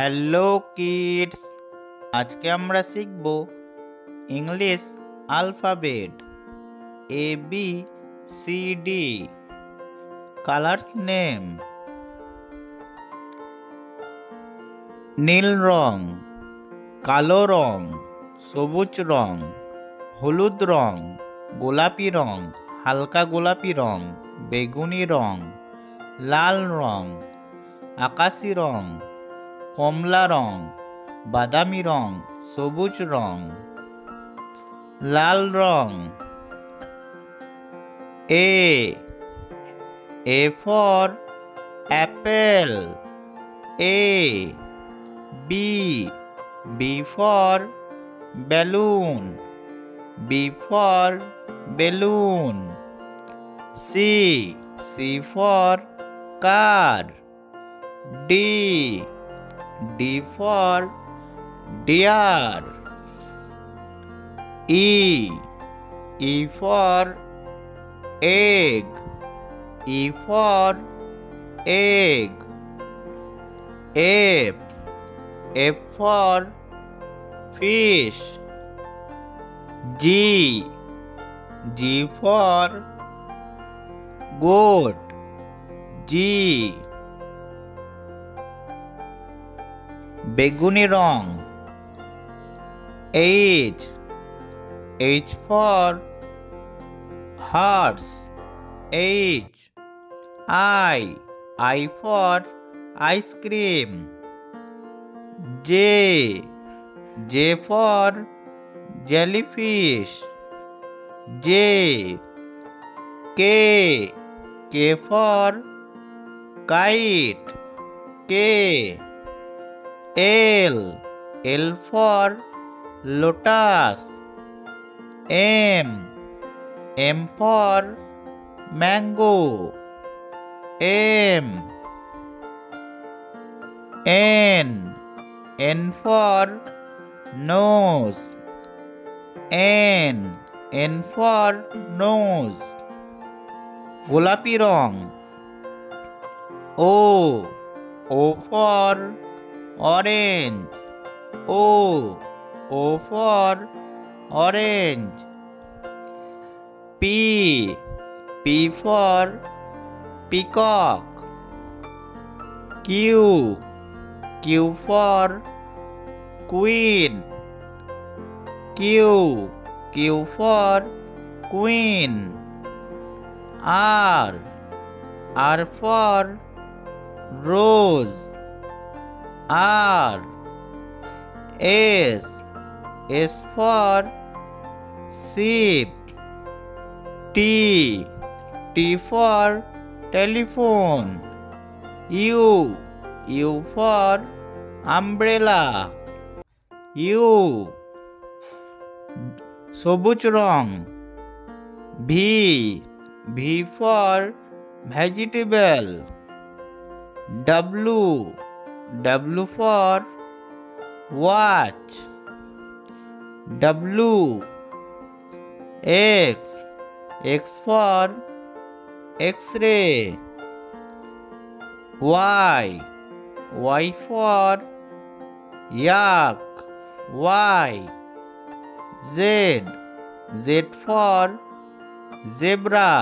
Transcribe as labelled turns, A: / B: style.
A: Hello kids, আজকে আমরা শিখব English alphabet A B C D. Colours name: নীল রং, কালো রং, সবুজ রং, হলুদ রং, গোলাপি রং, হালকা গোলাপি রং, বেগুনি রং, লাল রং, আকাশি রং, কমলা রং, বাদামি রং, সবুজ রং। লাল রং: A for apple, B for balloon, C for car, D for deer, E for egg, F for fish, G for goat, বেগুনি রং। H for horse, I for ice cream, J for jellyfish, K for kite, L for lotus, M for mango, N for nose, N for nose। গোলাপি রং: O for orange, O for orange, P for peacock, Q for queen, Q for queen, R for rose, S for sheep, T for telephone, U for umbrella, সবুজ রং: V for vegetable, W for watch, X for X-ray, Y for yak, Z for zebra,